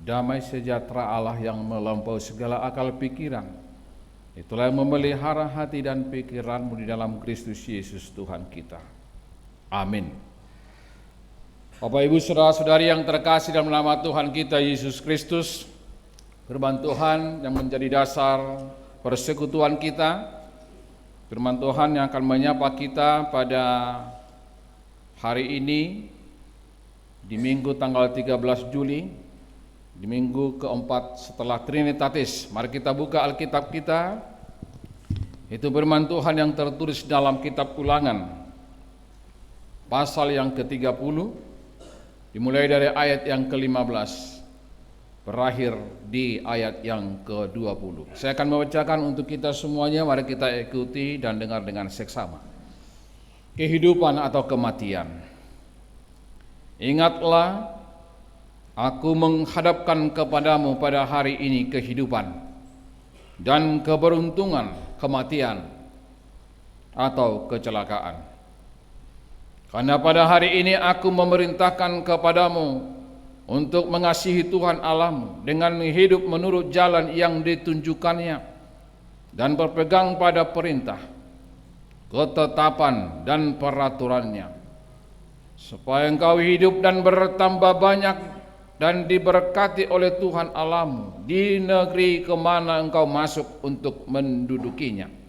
damai sejahtera Allah yang melampaui segala akal pikiran, itulah yang memelihara hati dan pikiranmu di dalam Kristus Yesus Tuhan kita. Amin. Bapak Ibu saudara-saudari yang terkasih dalam nama Tuhan kita Yesus Kristus, firman Tuhan yang menjadi dasar persekutuan kita, firman Tuhan yang akan menyapa kita pada hari ini di Minggu tanggal 13 Juli, di minggu keempat setelah Trinitatis. Mari kita buka Alkitab kita. Itu firman Tuhan yang tertulis dalam kitab Ulangan pasal yang ke-30, dimulai dari ayat yang ke-15 berakhir di ayat yang ke-20. Saya akan membacakan untuk kita semuanya, mari kita ikuti dan dengar dengan seksama. Kehidupan atau kematian. Ingatlah, aku menghadapkan kepadamu pada hari ini kehidupan dan keberuntungan, kematian atau kecelakaan. Karena pada hari ini aku memerintahkan kepadamu untuk mengasihi Tuhan Allahmu dengan hidup menurut jalan yang ditunjukkannya dan berpegang pada perintah, ketetapan dan peraturannya, supaya engkau hidup dan bertambah banyak dan diberkati oleh Tuhan Allahmu di negeri kemana engkau masuk untuk mendudukinya.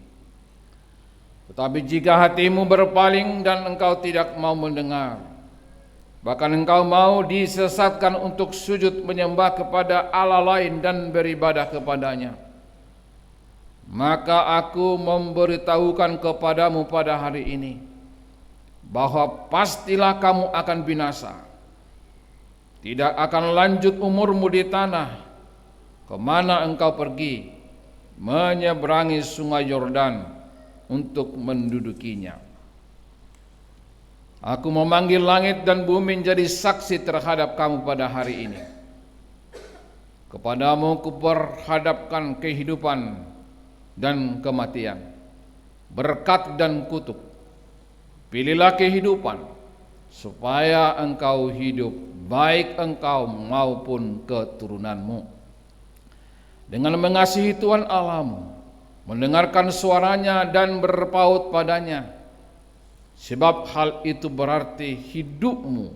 Tetapi jika hatimu berpaling dan engkau tidak mau mendengar, bahkan engkau mau disesatkan untuk sujud menyembah kepada Allah lain dan beribadah kepadanya, maka aku memberitahukan kepadamu pada hari ini bahwa pastilah kamu akan binasa. Tidak akan lanjut umurmu di tanah kemana engkau pergi, menyeberangi sungai Yordan untuk mendudukinya. Aku memanggil langit dan bumi menjadi saksi terhadap kamu pada hari ini. Kepadamu kuperhadapkan kehidupan dan kematian, berkat dan kutuk. Pilihlah kehidupan, supaya engkau hidup, baik engkau maupun keturunanmu, dengan mengasihi Tuhan Allahmu, mendengarkan suaranya dan berpaut padanya, sebab hal itu berarti hidupmu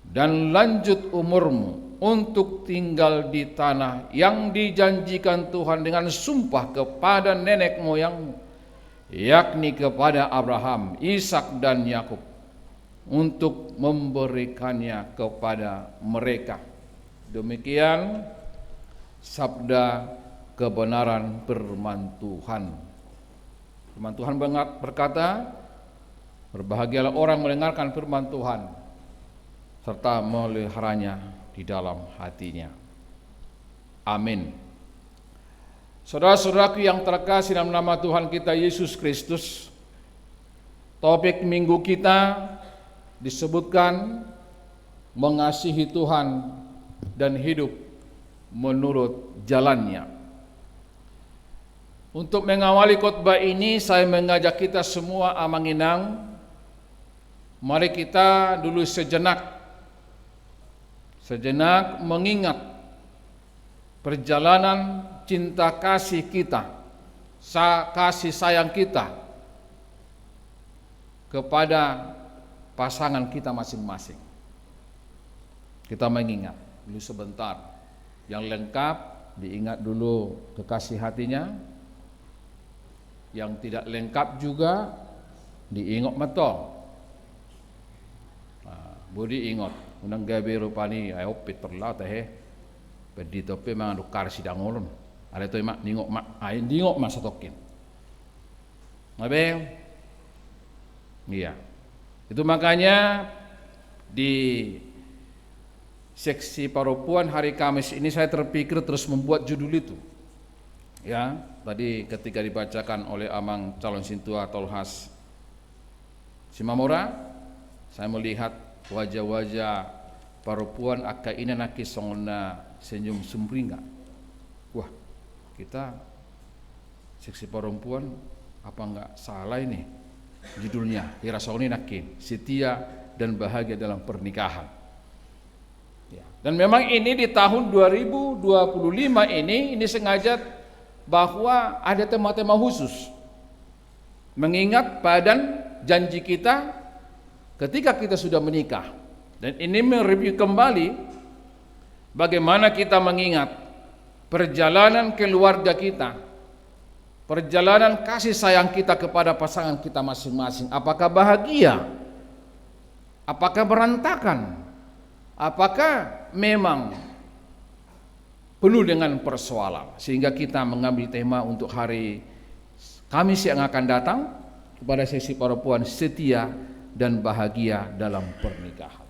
dan lanjut umurmu untuk tinggal di tanah yang dijanjikan Tuhan dengan sumpah kepada nenek moyangmu, yakni kepada Abraham, Ishak dan Yakub, untuk memberikannya kepada mereka. Demikian sabda kebenaran firman Tuhan. Firman Tuhan berkata, berbahagialah orang mendengarkan firman Tuhan serta meliharanya di dalam hatinya. Amin. Saudara-saudaraku yang terkasih dalam nama Tuhan kita Yesus Kristus, topik minggu kita disebutkan mengasihi Tuhan dan hidup menurut jalannya. Untuk mengawali khotbah ini, saya mengajak kita semua amanginang, mari kita dulu sejenak mengingat perjalanan cinta kasih kita, kasih sayang kita kepada pasangan kita masing-masing. Kita mengingat dulu sebentar, yang lengkap diingat dulu kekasih hatinya, yang tidak lengkap juga diingat metol. Budi ingat, unang gabi rupani ayo peterla teh, pedi tope mang dukar sidang ulun. Ada tu mak ningok mak, ain ningok mas satokin. Ngabe? Iya. Itu makanya di seksi Paropuan hari Kamis ini saya terpikir terus membuat judul itu. Ya, tadi ketika dibacakan oleh Amang Calon Sintua Tolhas Simamora, saya melihat wajah-wajah Paropuan akka ina naki songna senyum sumringga. Wah, kita seksi Paropuan apa enggak salah ini judulnya? Hirasoni naki setia dan bahagia dalam pernikahan. Ya, Dan memang ini di tahun 2025 ini sengaja bahwa ada tema-tema khusus mengingat padan janji kita ketika kita sudah menikah. Dan ini mereview kembali bagaimana kita mengingat perjalanan keluarga kita, perjalanan kasih sayang kita kepada pasangan kita masing-masing. Apakah bahagia? Apakah berantakan? Apakah memang penuh dengan persoalan? Sehingga kita mengambil tema untuk hari Kamis yang akan datang kepada sesi perempuan setia dan bahagia dalam pernikahan.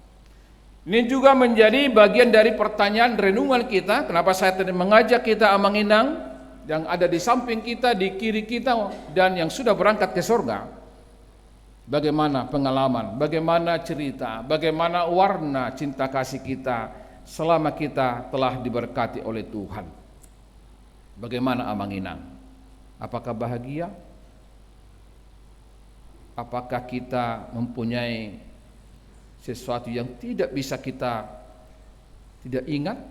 Ini juga menjadi bagian dari pertanyaan renungan kita. Kenapa saya tadi mengajak kita amang-inang yang ada di samping kita, di kiri kita, dan yang sudah berangkat ke surga. Bagaimana pengalaman, bagaimana cerita, bagaimana warna cinta kasih kita selama kita telah diberkati oleh Tuhan. Bagaimana amang-inang? Apakah bahagia? Apakah kita mempunyai sesuatu yang tidak bisa kita tidak ingat?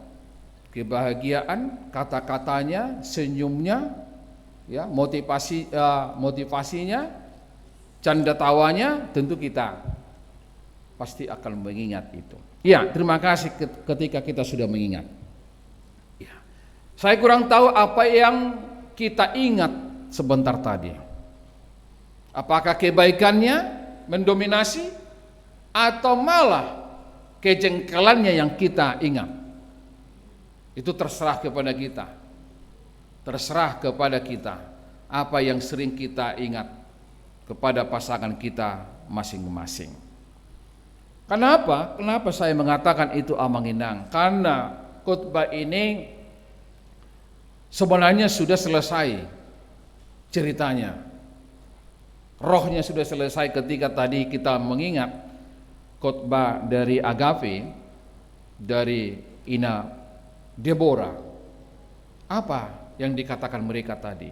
Kebahagiaan, kata-katanya, senyumnya, ya, motivasinya, canda tawanya, tentu kita pasti akan mengingat itu. Ya, terima kasih ketika kita sudah mengingat. Ya. Saya kurang tahu apa yang kita ingat sebentar tadi. Apakah kebaikannya mendominasi atau malah kejengkelannya yang kita ingat? Itu terserah kepada kita. Terserah kepada kita apa yang sering kita ingat kepada pasangan kita masing-masing. Kenapa? Kenapa saya mengatakan itu amang-inang? Karena khotbah ini sebenarnya sudah selesai ceritanya. Rohnya sudah selesai ketika tadi kita mengingat khotbah dari Agape, dari Ina Deborah. Apa yang dikatakan mereka tadi?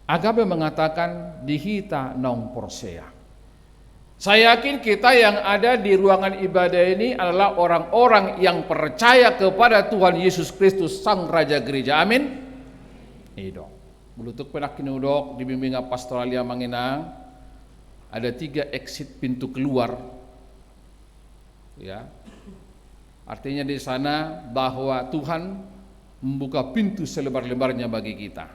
Agape mengatakan dihita non porsea. Saya yakin kita yang ada di ruangan ibadah ini adalah orang-orang yang percaya kepada Tuhan Yesus Kristus Sang Raja Gereja. Amin. Itu. Bulutuk penakinudok di bimbingan pastoralia Manginang ada 3 exit pintu keluar. Ya. Artinya di sana bahwa Tuhan membuka pintu selebar-lebarnya bagi kita.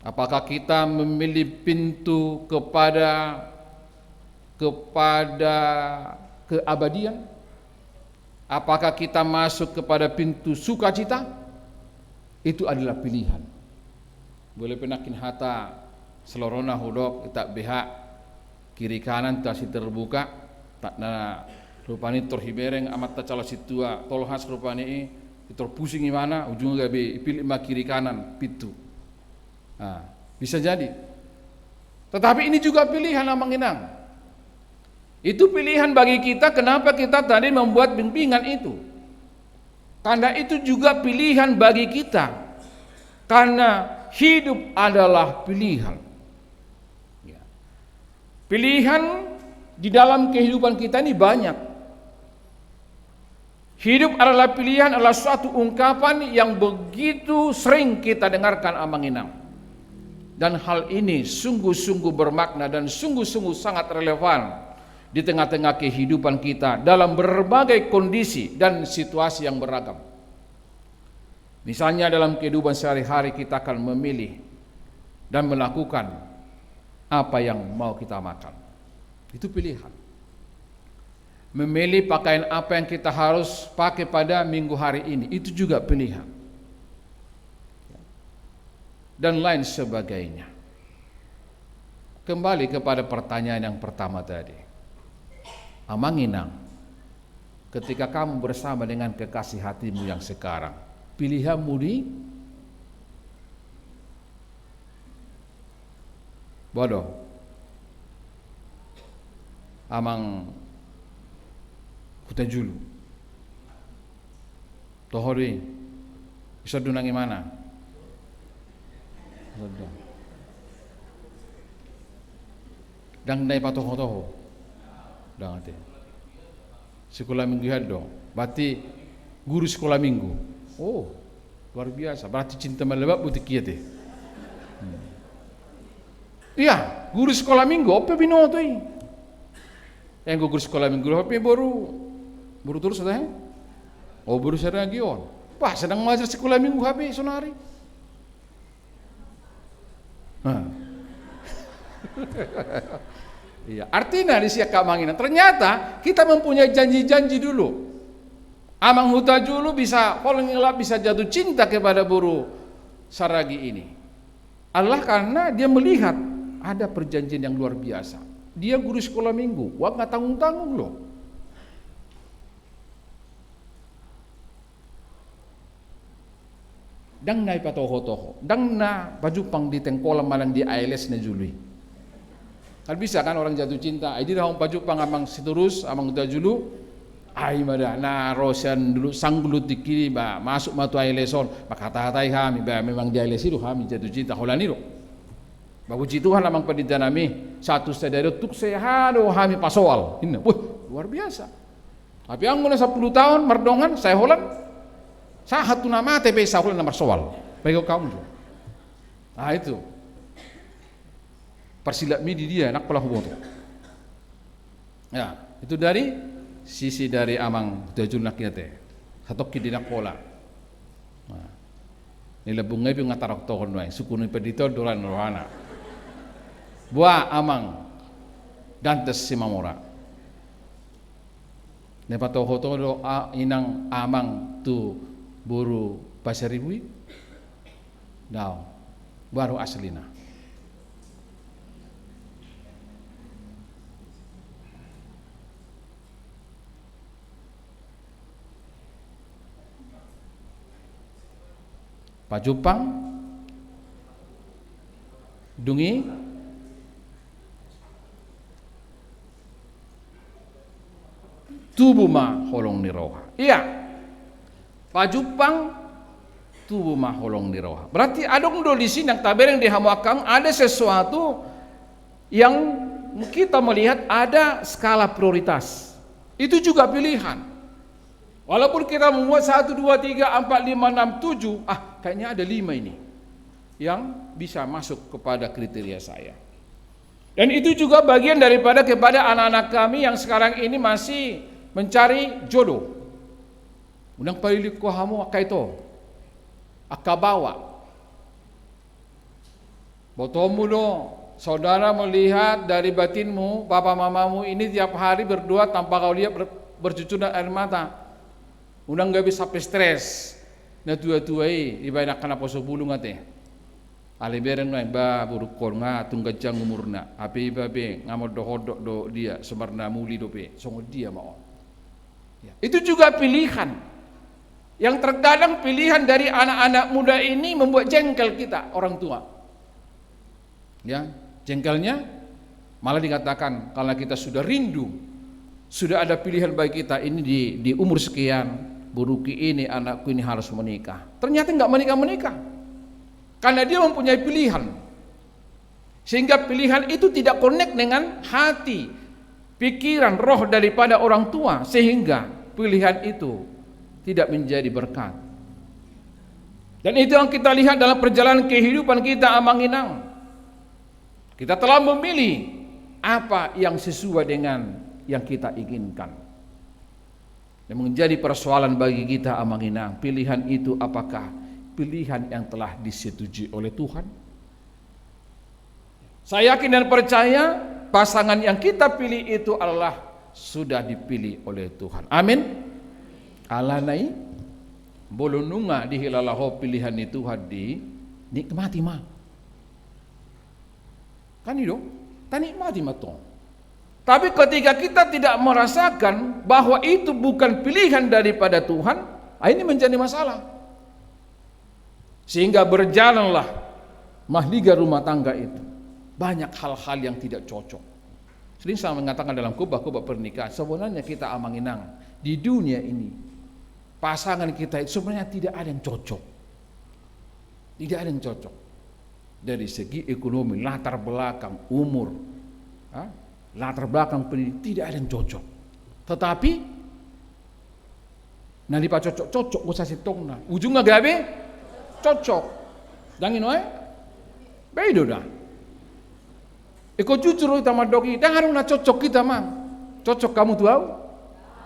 Apakah kita memilih pintu kepada keabadian? Apakah kita masuk kepada pintu sukacita? Itu adalah pilihan. Boleh penakin hata selorona hudok tak behak kiri kanan tasih terbuka tak na rupani terhibereng amat tacala situa tolhas rupani terpusing mana ujungnya gabe pilih kiri kanan pintu. Nah, bisa jadi. Tetapi ini juga pilihan amang-inang. Itu pilihan bagi kita. Kenapa kita tadi membuat bimbingan itu? Karena itu juga pilihan bagi kita. Karena hidup adalah pilihan. Ya. Pilihan di dalam kehidupan kita ini banyak. Hidup adalah pilihan, adalah suatu ungkapan yang begitu sering kita dengarkan amang-inang. Dan hal ini sungguh-sungguh bermakna dan sungguh-sungguh sangat relevan di tengah-tengah kehidupan kita dalam berbagai kondisi dan situasi yang beragam. Misalnya dalam kehidupan sehari-hari kita akan memilih dan melakukan apa yang mau kita makan. Itu pilihan. Memilih pakaian apa yang kita harus pakai pada minggu hari ini, itu juga pilihan. Dan lain sebagainya. Kembali kepada pertanyaan yang pertama tadi. Amang-inang, ketika kamu bersama dengan kekasih hatimu yang sekarang, pilihanmu di bodoh. Amang Kuta julu tohori bisa dunangi mana? Dang dai patoho-toho dang ate. Sekolah minggu dong. Berarti Guru sekolah minggu. Oh, luar biasa. Berarti cinta melebab butik kia teh. Iya, guru sekolah minggu. Apa binoto ini? Yang guru sekolah minggu. Apa baru terus ada? Oh, baru saya region. Wah, sedang mengajar sekolah minggu habis sonari. Iya, artinya di siak kamanginan. Ternyata kita mempunyai janji-janji dulu. Amang Hutajulu bisa falling in love, bisa jatuh cinta kepada Buru Saragi ini. Allah karena dia melihat ada perjanjian yang luar biasa. Dia guru sekolah minggu, wah nggak tanggung-tanggung loh. Dang na ipatoho-toho, dang na pajupang di tengkolam malang di ailes na jului. Kan bisa kan orang jatuh cinta, ai dah pajupang amang seterus, amang Hutajulu, ai mada na rosan dulu sang gulut dikiri ba masuk matu aileson, makata-katai kami ba memang di ailes itu kami jatuh cinta holani lo. Bagus Tuhan amang pendidikan kami satu sadari tuk sehado kami pasawal. Ini, wah luar biasa. Tapi ang muna 10 tahun merdongan saya holan, saya hatu nama TP saya holan nomor soal. Baik kamu tuh. Nah itu persilat mi di dia nak pelah hubung tuh. Ya itu dari sisi dari amang Hutajulu nak kita teh. Satu kidi nak pola. Nah, nila bungai pi ngatarok tohon wae suku ni pedito dolan rohana. Buah amang dantes simamora. Nepatoho to inang amang tu buru pasaribui. Dao baru aslina. Pajupang dungi tubuh ma holong niroha. Iya, pajupang tubuh ma holong niroha. Berarti adong do di sini yang tabereng di hamuakang ada sesuatu yang kita melihat ada skala prioritas. Itu juga pilihan. Walaupun kita membuat 1, 2, 3, 4, 5, 6, 7, kayaknya ada 5 ini yang bisa masuk kepada kriteria saya. Dan itu juga bagian daripada kepada anak-anak kami yang sekarang ini masih mencari jodoh. Unang palilik ko hamo akaito, akabawa. Botomu lo, saudara melihat dari batinmu, papa mamamu ini tiap hari berdua tanpa kau lihat bercucuran air mata. Unang gak bisa stres, na tua-tuai ibadah kana poso bulung ate. Aliberen ngai ba burukor nga tunggajang umurna, api babe ngamod do hodok do dia semarna muli dope, songo dia mau. Ya. Itu juga pilihan. Yang terkadang pilihan dari anak-anak muda ini membuat jengkel kita orang tua. Ya, jengkelnya malah dikatakan karena kita sudah rindu, sudah ada pilihan bagi kita ini di umur sekian. Buruki ini anakku ini harus menikah. Ternyata enggak menikah. Karena dia mempunyai pilihan. Sehingga pilihan itu tidak connect dengan hati, pikiran, roh daripada orang tua. Sehingga pilihan itu tidak menjadi berkat. Dan itu yang kita lihat dalam perjalanan kehidupan kita Amanginang. Kita telah memilih apa yang sesuai dengan yang kita inginkan. Yang menjadi persoalan bagi kita Amanginang, pilihan itu apakah pilihan yang telah disetujui oleh Tuhan? Saya yakin dan percaya pasangan yang kita pilih itu adalah sudah dipilih oleh Tuhan. Amin. Alanai bolonunga dihilalaho pilihan itu hadi nikmati mah. Kan itu, tanikmati matong. Tapi ketika kita tidak merasakan bahwa itu bukan pilihan daripada Tuhan, ini menjadi masalah. Sehingga berjalanlah mahliga rumah tangga itu. Banyak hal-hal yang tidak cocok. Sering saya mengatakan dalam khotbah pernikahan, sebenarnya kita Amanginang di dunia ini, pasangan kita itu sebenarnya tidak ada yang cocok. Tidak ada yang cocok. Dari segi ekonomi, latar belakang, umur, latar belakang pendidikan tidak ada yang cocok. Tetapi Nah lipat cocok ko sa sitong na. Ujung nga gabi, cocok. Dangin oy, bedo na. Iko jujur ita madoki, dah harus na cocok kita mah. Cocok kamu tuh au?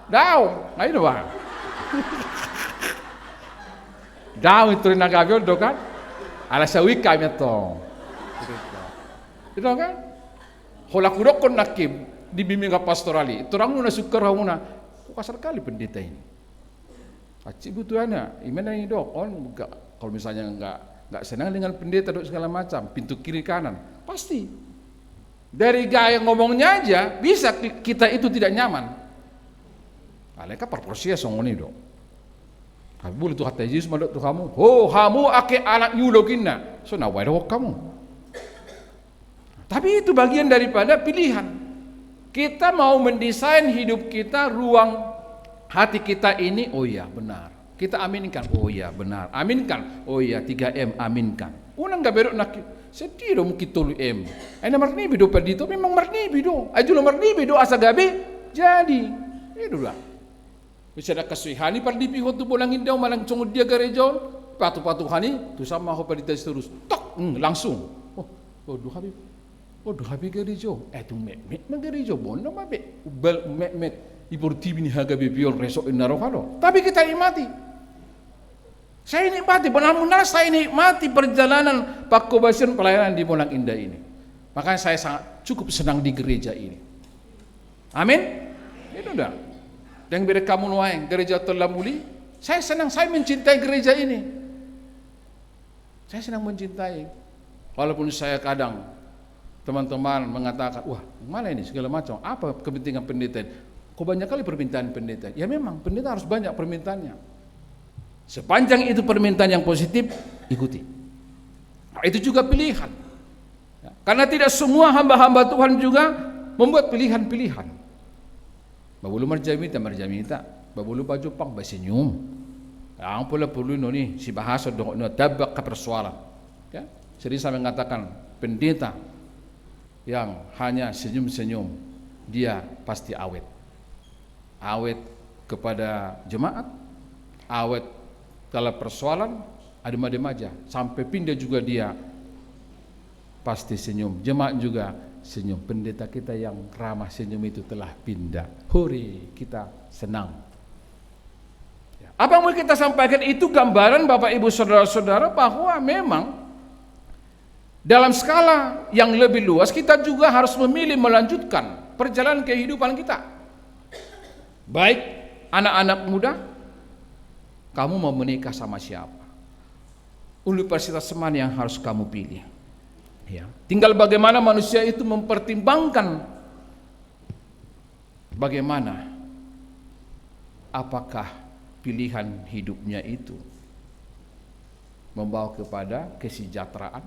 Daw, ngayon ba? Daw itu na gabi do kan? Ala sa wika meto. Itu kan? Hola kurok kon nakib di bimbingan pastorali. Terang na sukar hauna. Kok kasar kali pendeta ini. Acik butuhannya, gimana ini dok? Kalau misalnya nggak senang dengan pendeta dok segala macam, pintu kiri kanan, pasti dari gaya ngomongnya aja bisa kita itu tidak nyaman. Aleka perporsia songoni dok. Tapi boleh tuh hati Yesus madok tuh kamu, kamu ake anak nyulokinna, so nawai dok kamu. Tapi itu bagian daripada pilihan. Kita mau mendesain hidup kita, ruang hati kita ini, oh iya benar. Kita aminkan, oh iya benar. Aminkan, oh iya 3M, aminkan. Unang gak berok nak sedih dong kita lu M. Aina marni bido perdito, memang marni bido. Ajulo marni bido asa gabe, jadi. Itu lah. Bisa ada kasuihani pardi pihot tu bolang indaw malang cungod dia gereja, patu-patuhani, tu sama ho perdita terus. Tok, langsung. Oh, duh habib. Oh, duh habib gereja. Tu mek gereja bono mabe. Ubal mek iportibi ni haga bebiol resok inarokalo. Tapi kita nikmati. Saya nikmati, benar-benar saya nikmati perjalanan Pakobasion pelayanan di Bonang Indah ini. Makanya saya sangat cukup senang di gereja ini. Amin. Itu dah. Dan bila kamu nuai gereja Telamuli, saya senang, saya mencintai gereja ini. Saya senang mencintai. Walaupun saya kadang teman-teman mengatakan, wah mana ini segala macam, apa kepentingan pendeta? Kok banyak kali permintaan pendeta? Ya memang pendeta harus banyak permintaannya. Sepanjang itu permintaan yang positif, ikuti. Nah, itu juga pilihan. Ya, karena tidak semua hamba-hamba Tuhan juga membuat pilihan-pilihan. Babulu marjamita, babulu baju pang basenyum. Ang pula perlu ni si bahasa dong no tabak ke persoalan. Ya, sering saya mengatakan pendeta yang hanya senyum-senyum, dia pasti awet. Awet kepada jemaat, awet kalau persoalan, adem-adem aja, sampai pindah juga dia pasti senyum, jemaat juga senyum. Pendeta kita yang ramah senyum itu telah pindah, hore, kita senang. Apa yang mau kita sampaikan itu gambaran Bapak Ibu Saudara-saudara bahwa memang dalam skala yang lebih luas kita juga harus memilih melanjutkan perjalanan kehidupan kita. Baik anak-anak muda, kamu mau menikah sama siapa? Universitas mana yang harus kamu pilih? Ya. Tinggal bagaimana manusia itu mempertimbangkan bagaimana apakah pilihan hidupnya itu membawa kepada kesejahteraan.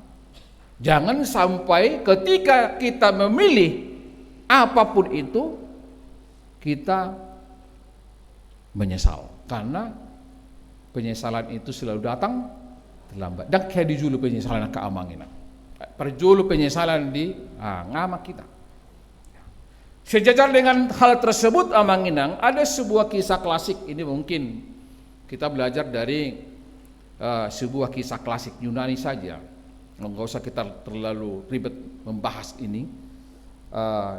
Jangan sampai ketika kita memilih apapun itu kita menyesal, karena penyesalan itu selalu datang terlambat. Dan kayak dijulu penyesalan ke amangina, perjulu penyesalan di ngamak kita. Sejajar dengan hal tersebut amanginang, ada sebuah kisah klasik. Ini mungkin kita belajar dari sebuah kisah klasik Yunani saja. Nggak usah kita terlalu ribet membahas ini.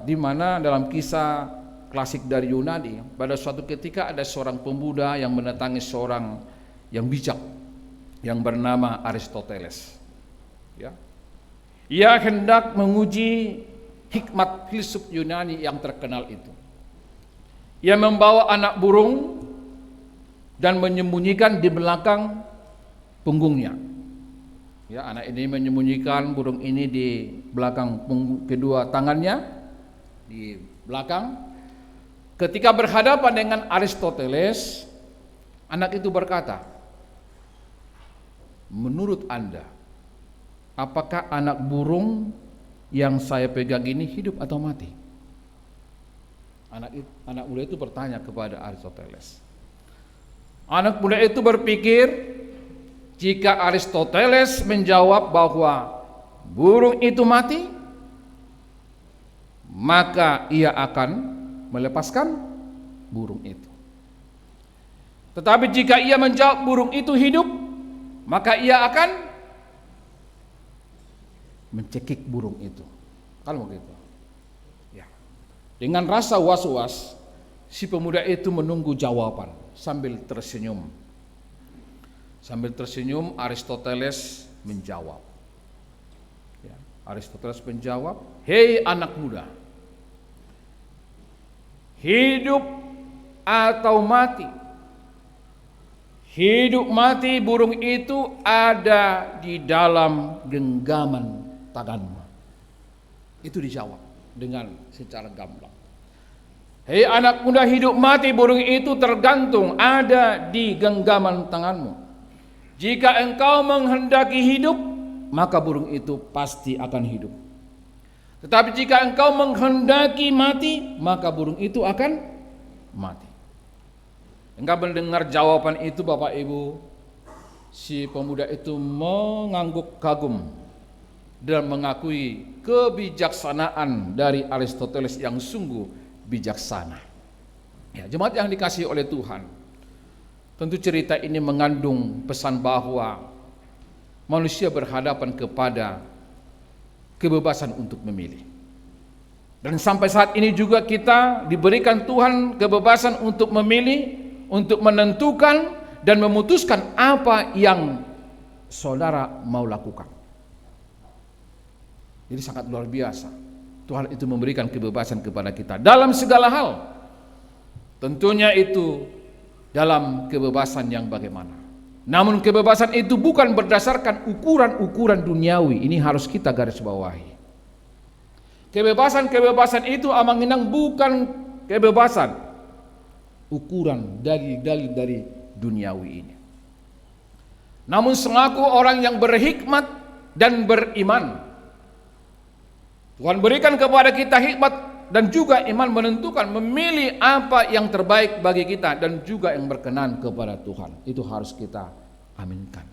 Di mana dalam kisah klasik dari Yunani, pada suatu ketika ada seorang pemuda yang mendatangi seorang yang bijak yang bernama Aristoteles. Ya. Ia hendak menguji hikmat filsuf Yunani yang terkenal itu. Ia membawa anak burung dan menyembunyikan di belakang punggungnya. Ya, anak ini menyembunyikan burung ini di belakang kedua tangannya di belakang. Ketika berhadapan dengan Aristoteles, anak itu berkata, menurut Anda, apakah anak burung yang saya pegang ini hidup atau mati? Anak muda itu bertanya kepada Aristoteles. Anak muda itu berpikir, jika Aristoteles menjawab bahwa burung itu mati, maka ia akan melepaskan burung itu. Tetapi jika ia menjawab burung itu hidup, maka ia akan mencekik burung itu. Kalau begitu. Ya. Dengan rasa was-was, si pemuda itu menunggu jawaban sambil tersenyum. Sambil tersenyum, Aristoteles menjawab. Ya. Aristoteles menjawab, "Hei anak muda, hidup atau mati? Hidup mati burung itu ada di dalam genggaman tanganmu." Itu dijawab dengan secara gamblang. "Hei anak muda, hidup mati burung itu tergantung ada di genggaman tanganmu. Jika engkau menghendaki hidup, maka burung itu pasti akan hidup. Tetapi jika engkau menghendaki mati, maka burung itu akan mati." Engkau mendengar jawaban itu, Bapak Ibu, si pemuda itu mengangguk kagum dan mengakui kebijaksanaan dari Aristoteles yang sungguh bijaksana. Ya, jemaat yang dikasihi oleh Tuhan, tentu cerita ini mengandung pesan bahwa manusia berhadapan kepada kebebasan untuk memilih. Dan sampai saat ini juga kita diberikan Tuhan kebebasan untuk memilih, untuk menentukan dan memutuskan apa yang saudara mau lakukan. Jadi sangat luar biasa. Tuhan itu memberikan kebebasan kepada kita dalam segala hal. Tentunya itu dalam kebebasan yang bagaimana. Namun kebebasan itu bukan berdasarkan ukuran-ukuran duniawi. Ini harus kita garis bawahi. Kebebasan itu amanginang bukan kebebasan ukuran dari duniawi ini. Namun selaku orang yang berhikmat dan beriman, Tuhan berikan kepada kita hikmat dan juga iman menentukan memilih apa yang terbaik bagi kita dan juga yang berkenan kepada Tuhan. Itu harus kita aminkan.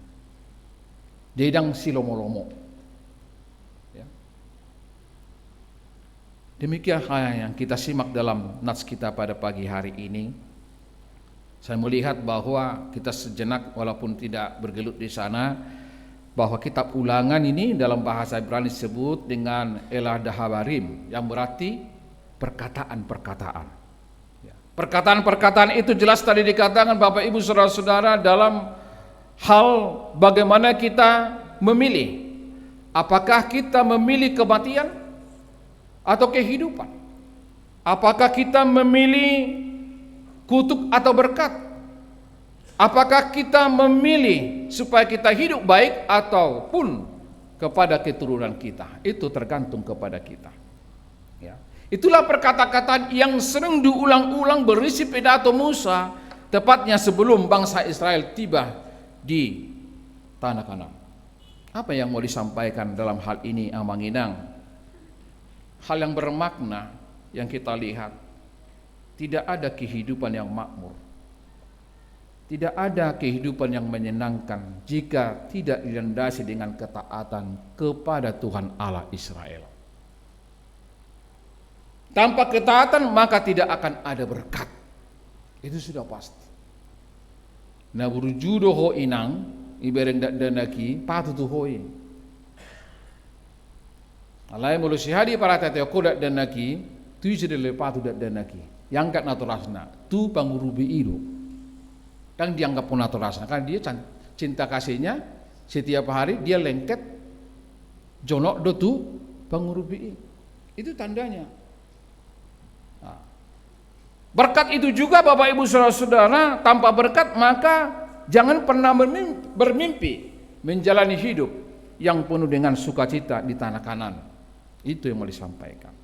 Dedang silomo-lomo. Ya. Demikian hal yang kita simak dalam nats kita pada pagi hari ini. Saya melihat bahwa kita sejenak walaupun tidak bergelut di sana, bahwa kitab Ulangan ini dalam bahasa Ibrani disebut dengan Elah Dahabarim, yang berarti perkataan-perkataan. Perkataan-perkataan itu jelas tadi dikatakan Bapak Ibu Saudara-saudara dalam hal bagaimana kita memilih. Apakah kita memilih kematian atau kehidupan? Apakah kita memilih kutuk atau berkat? Apakah kita memilih supaya kita hidup baik ataupun kepada keturunan kita? Itu tergantung kepada kita. Ya. Itulah perkataan yang sering diulang-ulang berisi pidato Musa, tepatnya sebelum bangsa Israel tiba di tanah Kanaan. Apa yang mau disampaikan dalam hal ini, Amanginang? Hal yang bermakna yang kita lihat, tidak ada kehidupan yang makmur, tidak ada kehidupan yang menyenangkan jika tidak dilandasi dengan ketaatan kepada Tuhan Allah Israel. Tanpa ketaatan maka tidak akan ada berkat. Itu sudah pasti. Na burujudo ho inang ibereng danaki patutu hoi. Alai mulusihadi para tateo kodak danaki tuiside patu danaki. Yang kat naturasna tu pangurubi ido. Dan dianggap pun naturasna karena dia cinta kasihnya setiap hari dia lengket jonok do tu pangurubi. Itu tandanya. Nah, berkat itu juga Bapak Ibu Saudara-saudara, tanpa berkat maka jangan pernah bermimpi menjalani hidup yang penuh dengan sukacita di tanah Kanaan. Itu yang mau disampaikan.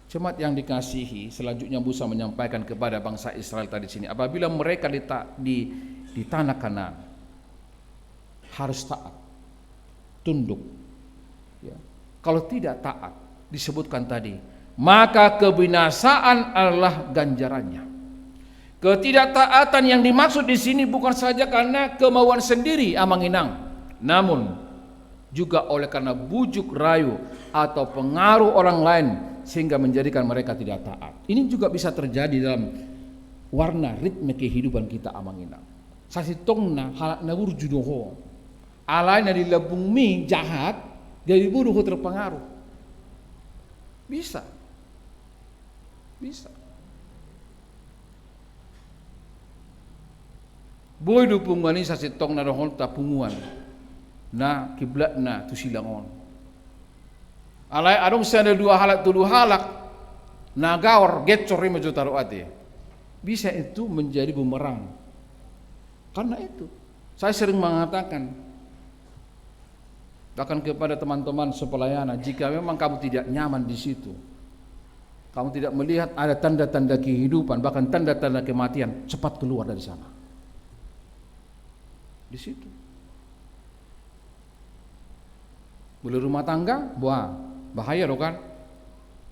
Jemaat yang dikasihi, selanjutnya Musa menyampaikan kepada bangsa Israel tadi sini, apabila mereka di tanah Kanaan harus taat, tunduk. Ya. Kalau tidak taat, disebutkan tadi, maka kebinasaan adalah ganjarannya. Ketidaktaatan yang dimaksud di sini bukan saja karena kemauan sendiri Amanginang, namun juga oleh karena bujuk rayu atau pengaruh orang lain sehingga menjadikan mereka tidak taat. Ini juga bisa terjadi dalam warna ritme kehidupan kita amangina. Sasitongna halak na urjudoho. Alai na dilabung mi jahat, jadi buruh terpengaruh. Bisa. Boy dupungan ni sasitong na rohon tapunguan na kiblat na tu silangon. Alai adong sana dua halak na gaor gecor rima jutaro ate. Bisa itu menjadi bumerang. Karena itu saya sering mengatakan bahkan kepada teman-teman sepelayanan, jika memang kamu tidak nyaman di situ, kamu tidak melihat ada tanda-tanda kehidupan, bahkan tanda-tanda kematian, cepat keluar dari sana. Di situ. Boleh rumah tangga, bahaya loh kan?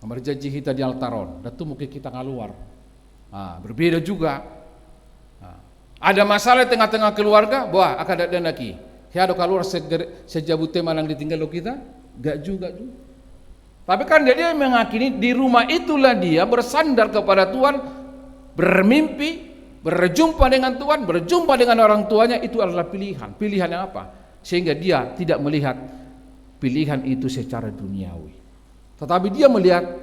Kamar janji kita di altaron, datu mungkin kita keluar. Berbeda juga. Ada masalah tengah-tengah keluarga, akan ada lagi. Hiado keluar sejabut tema yang ditinggal lo kita, gak juga. Tapi kan dia mengakini di rumah itulah dia bersandar kepada Tuhan, bermimpi, berjumpa dengan Tuhan, berjumpa dengan orang tuanya, itu adalah pilihan. Pilihan yang apa? Sehingga dia tidak melihat pilihan itu secara duniawi. Tetapi dia melihat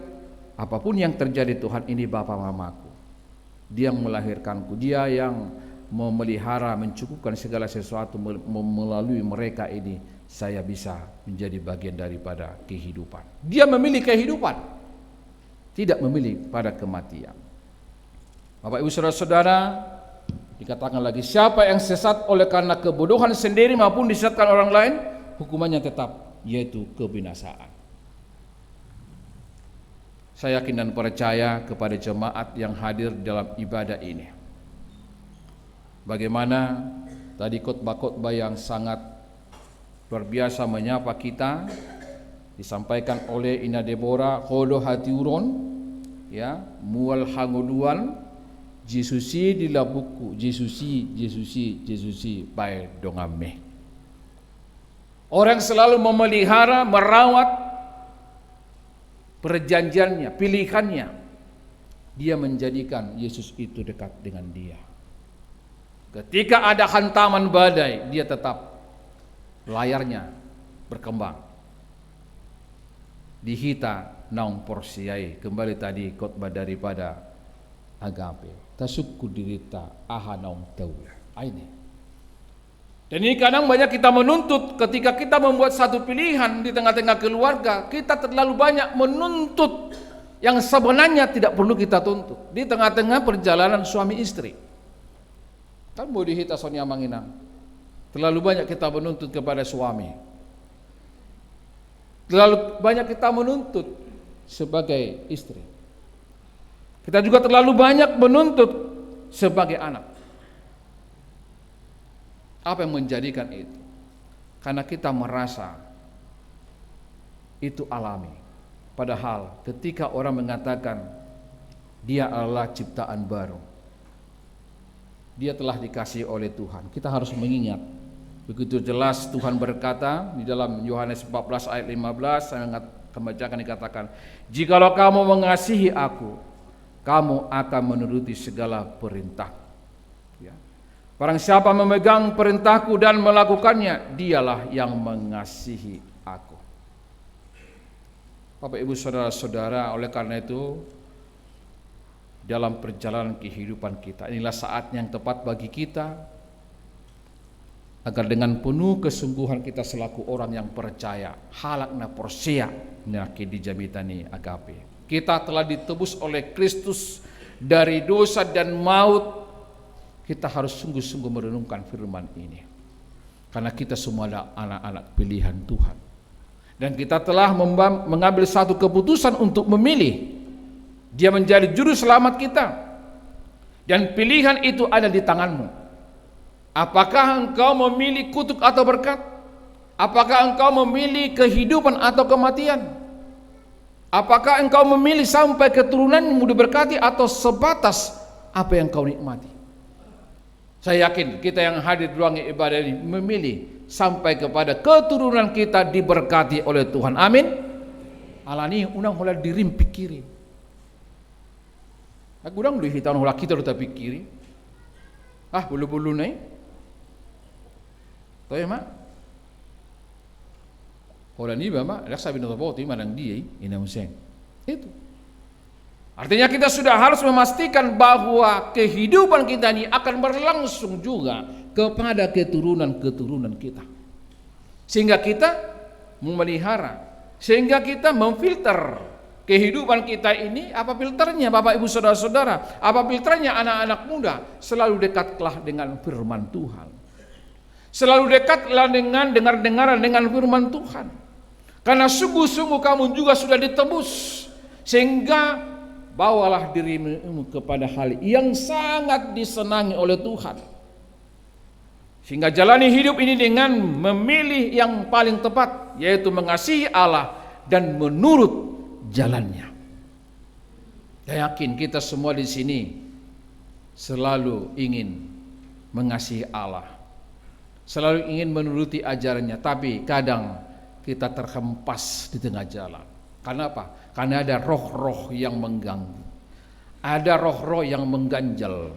apapun yang terjadi, Tuhan ini Bapa Mamaku. Dia yang melahirkanku, dia yang memelihara, mencukupkan segala sesuatu melalui mereka ini. Saya bisa menjadi bagian daripada kehidupan. Dia memilih kehidupan, tidak memilih pada kematian. Bapak Ibu Saudara-saudara, dikatakan lagi, siapa yang sesat oleh karena kebodohan sendiri maupun disesatkan orang lain, hukumannya tetap, yaitu kebinasaan. Saya yakin dan percaya kepada jemaat yang hadir dalam ibadah ini. Bagaimana tadi khotbah-khotbah yang sangat luar biasa menyapa kita, disampaikan oleh Ina Deborah, kodo hati uron, ya, mual hanguluan, Jesusi di labuku, Jesusi, baik dongame. Orang selalu memelihara, merawat perjanjiannya, pilihannya. Dia menjadikan Yesus itu dekat dengan dia. Ketika ada hantaman badai, dia tetap layarnya berkembang. Dihita naung porsiai, kembali tadi khotbah daripada agape. Tasukku dirita aha naung taula. Ini. Dan ini kadang banyak kita menuntut ketika kita membuat satu pilihan di tengah-tengah keluarga, kita terlalu banyak menuntut yang sebenarnya tidak perlu kita tuntut di tengah-tengah perjalanan suami istri. Kan mau dihita Sonia Manginang. Terlalu banyak kita menuntut kepada suami. Terlalu banyak kita menuntut sebagai istri. Kita juga terlalu banyak menuntut sebagai anak. Apa yang menjadikan itu? Karena kita merasa itu alami. Padahal ketika orang mengatakan dia adalah ciptaan baru, dia telah dikasihi oleh Tuhan, kita harus mengingat. Begitu jelas Tuhan berkata di dalam Yohanes 14 ayat 15, saya akan bacakan, dikatakan, jikalau kamu mengasihi aku, kamu akan menuruti segala perintah. Ya. Barang siapa memegang perintahku dan melakukannya, dialah yang mengasihi aku. Bapak Ibu Saudara-saudara, oleh karena itu dalam perjalanan kehidupan kita, inilah saat yang tepat bagi kita agar dengan penuh kesungguhan kita selaku orang yang percaya, halakna porsia nyaki dijamitani agape. Kita telah ditebus oleh Kristus dari dosa dan maut. Kita harus sungguh-sungguh merenungkan firman ini, karena kita semua adalah anak-anak pilihan Tuhan, dan kita telah mengambil satu keputusan untuk memilih. Dia menjadi juru selamat kita, dan pilihan itu ada di tanganmu. Apakah engkau memilih kutuk atau berkat? Apakah engkau memilih kehidupan atau kematian? Apakah engkau memilih sampai keturunanmu diberkati atau sebatas apa yang kau nikmati? Saya yakin kita yang hadir di ruang ibadah ini memilih sampai kepada keturunan kita diberkati oleh Tuhan. Amin. Alani unang mulai dirim pikirin. Aku udang lu hitam ulah kita udah pikiri. Bulu-bulu nih. Tahu ya mak? Kalau ni mak, dak sabi nota boti manang dia ina museng. Itu. Artinya kita sudah harus memastikan bahwa kehidupan kita ini akan berlangsung juga kepada keturunan-keturunan kita. Sehingga kita memelihara, sehingga kita memfilter kehidupan kita ini. Apa filternya Bapak Ibu Saudara-saudara? Apa filternya anak-anak muda? Selalu dekatlah dengan firman Tuhan. Selalu dekatlah dengan dengar-dengaran dengan firman Tuhan. Karena sungguh-sungguh kamu juga sudah ditebus. Sehingga bawalah dirimu kepada hal yang sangat disenangi oleh Tuhan. Sehingga jalani hidup ini dengan memilih yang paling tepat, yaitu mengasihi Allah dan menurut jalannya. Saya yakin kita semua di sini selalu ingin mengasihi Allah, selalu ingin menuruti ajarannya, tapi kadang kita terhempas di tengah jalan. Karena apa? Karena ada roh-roh yang mengganggu, ada roh-roh yang mengganjal.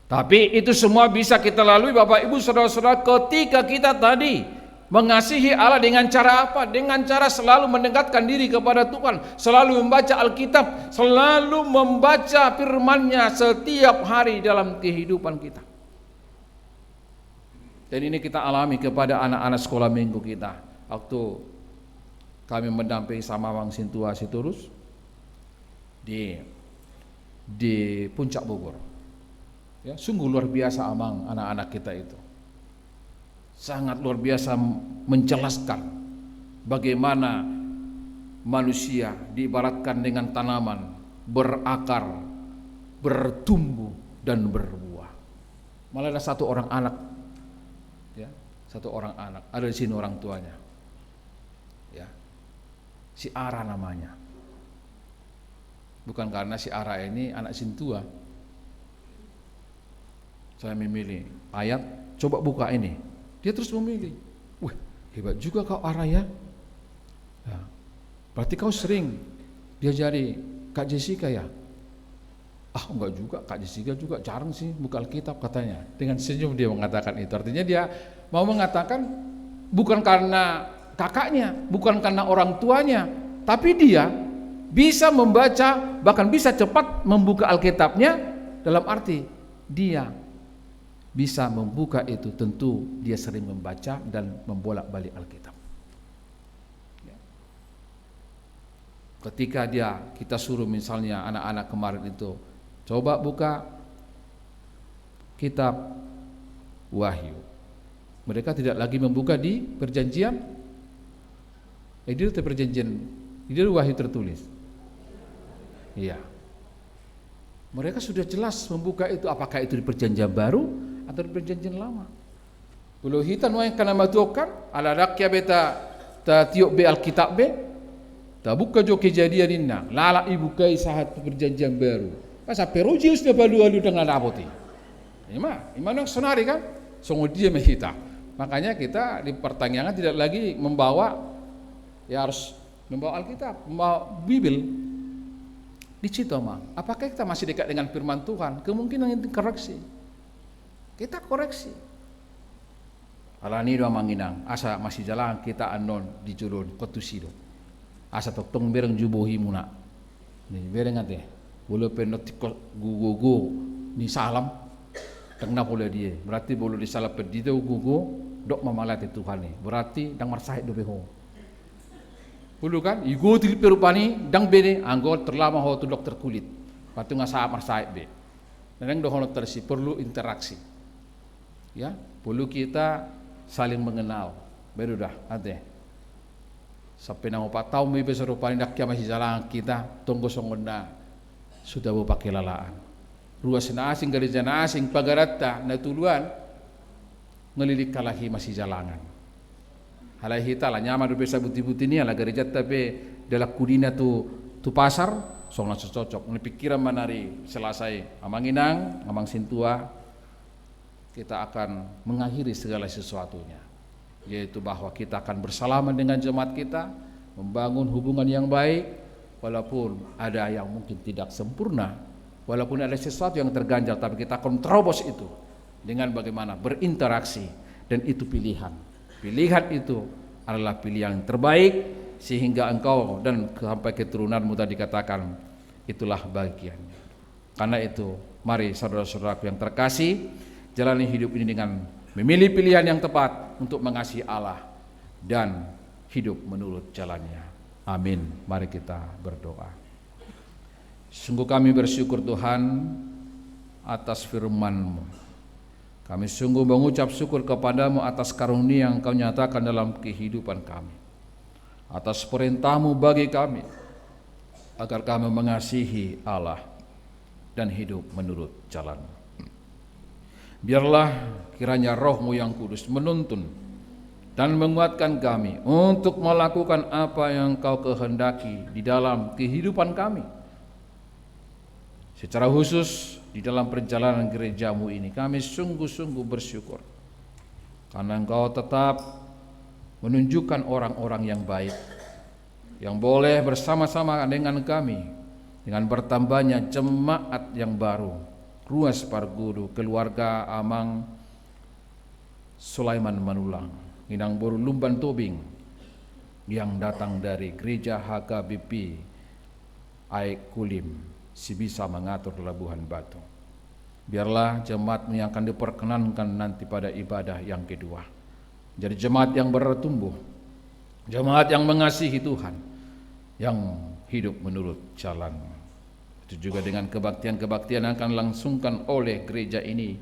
Tapi itu semua bisa kita lalui Bapak Ibu Saudara-saudara ketika kita tadi mengasihi Allah dengan cara apa? Dengan cara selalu mendekatkan diri kepada Tuhan, selalu membaca Alkitab, selalu membaca firman-Nya setiap hari dalam kehidupan kita. Dan ini kita alami kepada anak-anak sekolah minggu kita. Waktu kami mendampingi sama Wang Sintua Siturus di Puncak Bogor. Ya, sungguh luar biasa amang anak-anak kita itu. Sangat luar biasa menjelaskan bagaimana manusia diibaratkan dengan tanaman berakar, bertumbuh dan berbuah. Malah ada satu orang anak, ya, satu orang anak ada di sini orang tuanya, ya, si Ara namanya. Bukan karena si Ara ini anak Sintua. Saya memilih ayat, coba buka ini. Dia terus memilih. Wah, hebat juga kau Ara ya. Ya, berarti kau sering diajari Kak Jessica ya? Enggak juga, Kak Jessica juga jarang sih buka Alkitab katanya. Dengan senyum dia mengatakan itu. Artinya dia mau mengatakan bukan karena kakaknya, bukan karena orang tuanya, tapi dia bisa membaca, bahkan bisa cepat membuka Alkitabnya. Dalam arti dia bisa membuka itu, tentu dia sering membaca dan membolak-balik Alkitab. Ya. Ketika kita suruh misalnya anak-anak kemarin itu, coba buka kitab Wahyu. Mereka tidak lagi membuka di perjanjian, di perjanjian, di Wahyu tertulis. Iya. Mereka sudah jelas membuka itu, apakah itu di perjanjian baru atau di perjanjian lama. Bulu hitan wa kana matukan ala rakya beta ta tiuk be alkitab be ta buka jo kejadian inna lala ibu kai sahat perjanjian baru. Asa perujius na balu-alu dengan apoti. Imana sonari kan? Songo dia mehita. Makanya kita di pertanyaan tidak lagi membawa, ya harus membawa Alkitab, membawa Bible. Di situ apakah kita masih dekat dengan firman Tuhan? Kemungkinan itu koreksi. Kita koreksi. Alani doa manginang, asa masih jalan kita anon di julun kotusido. Asa totong bereng jubohi muna. Nih bereng ate. Boleh penotiko gugu ni salam. Tengna boleh dia. Berarti boleh disalah pedito gugu dok mamalati Tuhan ni. Berarti dang marsahid do beho. Bulu kan, igo til perupani dang bene anggo terlama ho tu dokter kulit. Patu ngasa marsahid be. Nang dohono tersi perlu interaksi. Ya, perlu kita saling mengenal. Baru dah, ade. Sampai nang 4 tahun may besar rupani dak masih jalan kita tunggu songonna sudah pakai lalaan. Ruas na asing gereja na asing pagaratta na tuluan ngelilik kalahi masih jalangan. Halai hita lah nyaman besa buti-buti ni ala gereja tapi dalam kudina tu pasar song langsung cocok. Ni pikiran manari selesai amanginang, amang Sintua kita akan mengakhiri segala sesuatunya, yaitu bahwa kita akan bersalaman dengan jemaat kita, membangun hubungan yang baik, walaupun ada yang mungkin tidak sempurna, Walaupun ada sesuatu yang terganjal, tapi kita akan terobos itu dengan bagaimana berinteraksi, dan itu pilihan. Pilihan itu adalah pilihan yang terbaik, sehingga engkau dan sampai keturunanmu tadi katakan itulah bagiannya. Karena itu, mari saudara-saudaraku yang terkasih, jalani hidup ini dengan memilih pilihan yang tepat untuk mengasihi Allah dan hidup menurut jalannya. Amin. Mari kita berdoa. Sungguh kami bersyukur Tuhan atas firman-Mu. Kami sungguh mengucap syukur kepadamu atas karunia yang Kau nyatakan dalam kehidupan kami, atas perintah-Mu bagi kami, agar kami mengasihi Allah dan hidup menurut jalan. Biarlah kiranya Roh-Mu yang kudus menuntun dan menguatkan kami untuk melakukan apa yang Kau kehendaki di dalam kehidupan kami. Secara khusus di dalam perjalanan gereja-Mu ini kami sungguh-sungguh bersyukur, karena Engkau tetap menunjukkan orang-orang yang baik, yang boleh bersama-sama dengan kami, dengan bertambahnya jemaat yang baru, Ruas Pargudu, keluarga Amang Sulaiman Manulang, Inang Boru Lumban Tobing, yang datang dari gereja HKBP Aik Kulim, si bisa mengatur Labuhan Batu. Biarlah jemaat yang akan diperkenankan nanti pada ibadah yang kedua jadi jemaat yang bertumbuh, jemaat yang mengasihi Tuhan, yang hidup menurut jalan. Itu juga dengan kebaktian-kebaktian yang akan langsungkan oleh gereja ini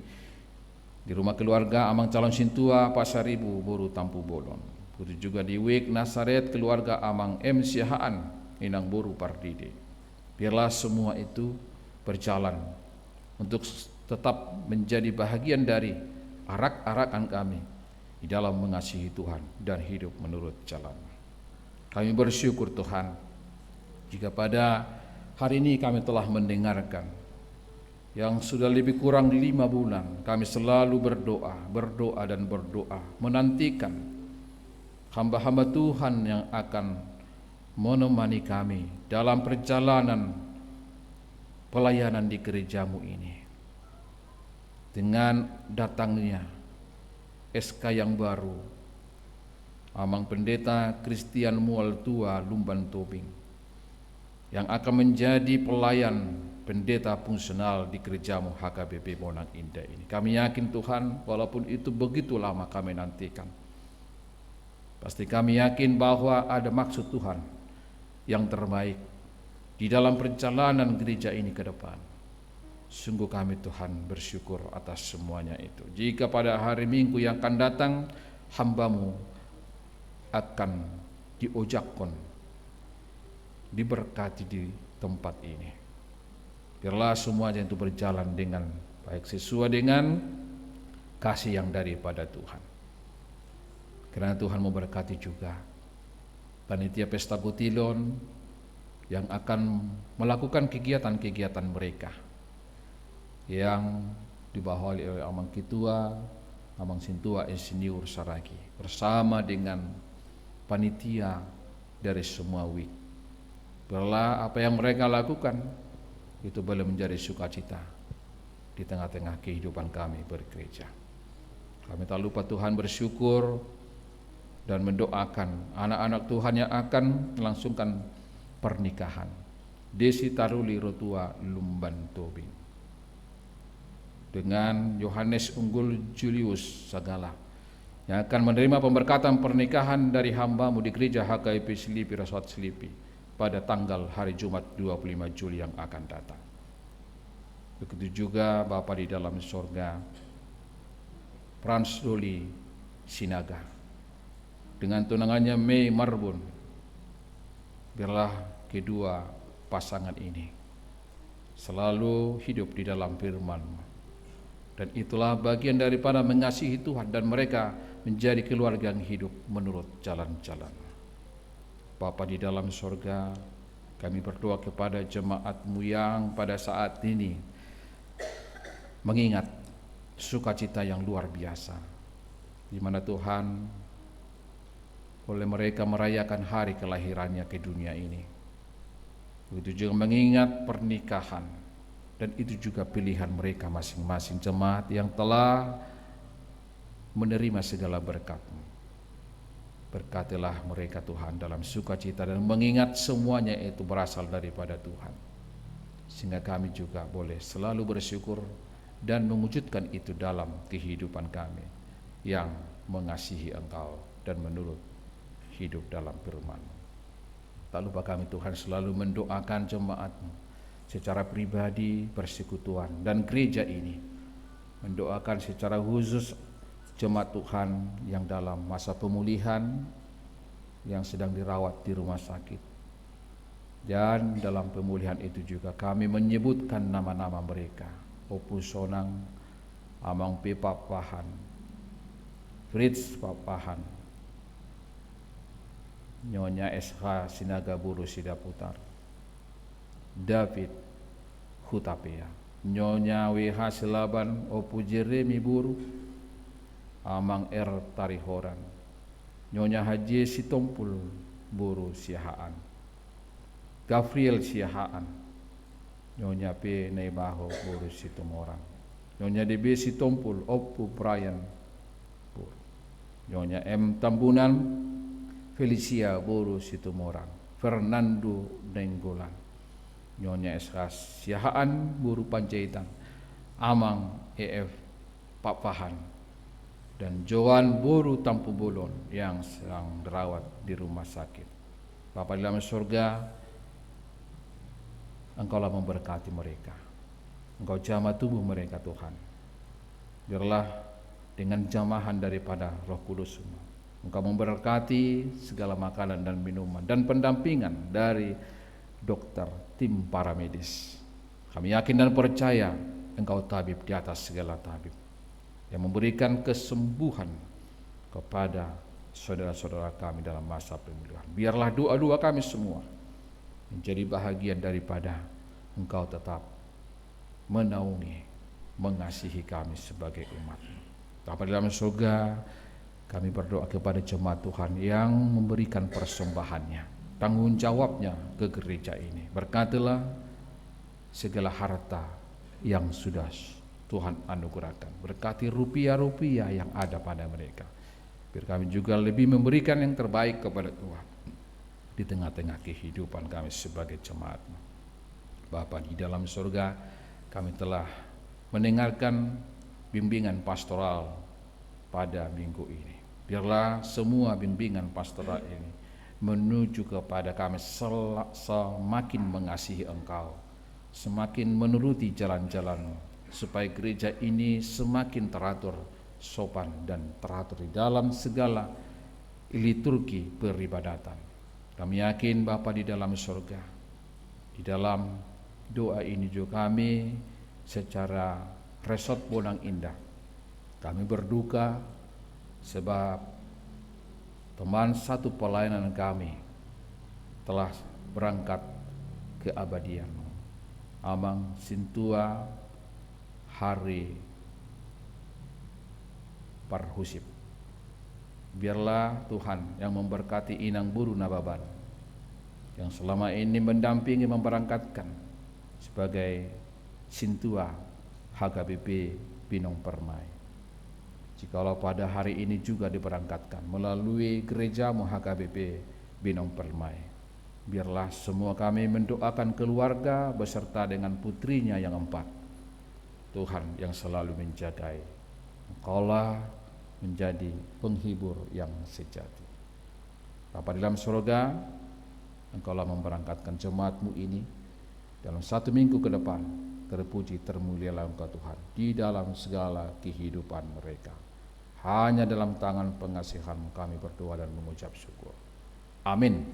di rumah keluarga Amang Calon Sintua Pasaribu Boru Tampu Bolon. Itu juga di Wik Nasaret keluarga Amang M Sihaan Inang Boru Pardide. Biarlah semua itu berjalan untuk tetap menjadi bahagian dari arak-arakan kami di dalam mengasihi Tuhan dan hidup menurut jalan. Kami bersyukur Tuhan, jika pada hari ini kami telah mendengarkan yang sudah lebih kurang 5 bulan, kami selalu berdoa dan berdoa, menantikan hamba-hamba Tuhan yang akan menemani kami dalam perjalanan pelayanan di gereja-Mu ini. Dengan datangnya SK yang baru, Amang Pendeta Christian Mual Tua Lumban Tobing, yang akan menjadi pelayan pendeta fungsional di gereja-Mu HKBP Bonang Indah ini. Kami yakin Tuhan, walaupun itu begitu lama kami nantikan, pasti kami yakin bahwa ada maksud Tuhan yang terbaik di dalam perjalanan gereja ini ke depan. Sungguh kami Tuhan bersyukur atas semuanya itu. Jika pada hari Minggu yang akan datang hamba-Mu akan diojakkan, diberkati di tempat ini, biarlah semuanya itu berjalan dengan baik sesuai dengan kasih yang daripada Tuhan. Karena Tuhan memberkati juga panitia Pesta Gutilon yang akan melakukan kegiatan-kegiatan mereka yang dibawahi oleh Amang Kitua, Amang Sintua Insinyur Saragi, bersama dengan panitia dari semua wik. Biarlah apa yang mereka lakukan itu boleh menjadi sukacita di tengah-tengah kehidupan kami bergereja. Kami tak lupa Tuhan bersyukur dan mendoakan anak-anak Tuhan yang akan melangsungkan pernikahan. Desi Taruli Rotua Lumban Tobing dengan Yohanes Unggul Julius Sagala, yang akan menerima pemberkatan pernikahan dari hamba-Mu di gereja HKIP Selipi Raswat Selipi pada tanggal hari Jumat 25 Juli yang akan datang. Begitu juga Bapa di dalam sorga, Frans Doli Sinaga dengan tunangannya Mei Marbun. Biarlah kedua pasangan ini selalu hidup di dalam firman-Mu, dan itulah bagian daripada mengasihi Tuhan, dan mereka menjadi keluarga yang hidup menurut jalan-jalan. Bapa di dalam sorga, kami berdoa kepada jemaat-Mu yang pada saat ini mengingat sukacita yang luar biasa, di mana Tuhan oleh mereka merayakan hari kelahirannya ke dunia ini. Begitu juga mengingat pernikahan Dan itu juga pilihan mereka masing-masing jemaat yang telah menerima segala berkat-Mu. Berkatilah mereka Tuhan dalam sukacita dan mengingat semuanya itu berasal daripada Tuhan. Sehingga kami juga boleh selalu bersyukur dan mewujudkan itu dalam kehidupan kami yang mengasihi Engkau dan menurut hidup dalam firman-Mu. Tak lupa kami Tuhan selalu mendoakan jemaat-Mu secara pribadi, persekutuan dan gereja ini. Mendoakan secara khusus jemaat Tuhan yang dalam masa pemulihan, yang sedang dirawat di rumah sakit. Dan dalam pemulihan itu juga kami menyebutkan nama-nama mereka: Opus Sonang, Amang P. Papahan, Fritz Papahan, Nyonya SH Sinaga Buru Sidaputar, David Hutapea, Nyonya WH Silaban, Opu Jeremy Buru, Amang R. Tarihoran, Nyonya Haji Sitompul Buru Siahaan, Gabriel Siahaan, Nyonya P. Neibaho Buru Situmorang, Nyonya DB Sitompul, Opu Brian Buru, Nyonya M. Tambunan, Felicia Buru Situmorang, Fernando Nenggolan, Nyonya SH Siahaan Buru Panjaitan, Amang EF Papahan, dan Joan Buru Tampu Bolon yang sedang dirawat di rumah sakit. Bapa di dalam surga, Engkaulah memberkati mereka. Engkau jamah tubuh mereka Tuhan. Biarlah dengan jamahan daripada Roh Kudus, Engkau memberkati segala makanan dan minuman dan pendampingan dari dokter, tim paramedis. Kami yakin dan percaya Engkau tabib di atas segala tabib, yang memberikan kesembuhan kepada saudara-saudara kami dalam masa pemulihan. Biarlah doa-doa kami semua menjadi bahagian daripada Engkau tetap menaungi, mengasihi kami sebagai umat. Bapa di dalam surga, kami berdoa kepada jemaat Tuhan yang memberikan persembahannya, tanggung jawabnya ke gereja ini. Berkatilah segala harta yang sudah Tuhan anugerahkan. Berkati rupiah-rupiah yang ada pada mereka. Biar kami juga lebih memberikan yang terbaik kepada Tuhan di tengah-tengah kehidupan kami sebagai jemaat-Mu. Bapa di dalam surga, kami telah mendengarkan bimbingan pastoral pada minggu ini. Biarlah semua bimbingan pastoral ini menuju kepada kami semakin mengasihi Engkau, semakin menuruti jalan-jalan-Mu, supaya gereja ini semakin teratur, sopan dan teratur di dalam segala liturgi peribadatan. Kami yakin Bapa di dalam surga, di dalam doa ini juga kami secara resort Bonang Indah, kami berduka sebab teman satu pelayanan kami telah berangkat ke abadian, Amang Sintua Hari Parhusip. Biarlah Tuhan yang memberkati Inang Buru Nababan, yang selama ini mendampingi memberangkatkan sebagai Sintua HKBP Binong Permai. Jikalau pada hari ini juga diberangkatkan melalui gerejamu HKBP Binong Permai, biarlah semua kami mendoakan keluarga beserta dengan putrinya yang 4. Tuhan yang selalu menjagai, Engkaulah menjadi penghibur yang sejati. Bapa di dalam surga, Engkaulah memberangkatkan jemaat-Mu ini dalam 1 minggu ke depan. Terpuji termulialah Engkau Tuhan di dalam segala kehidupan mereka. Hanya dalam tangan pengasihan-Mu kami berdoa dan mengucap syukur. Amin.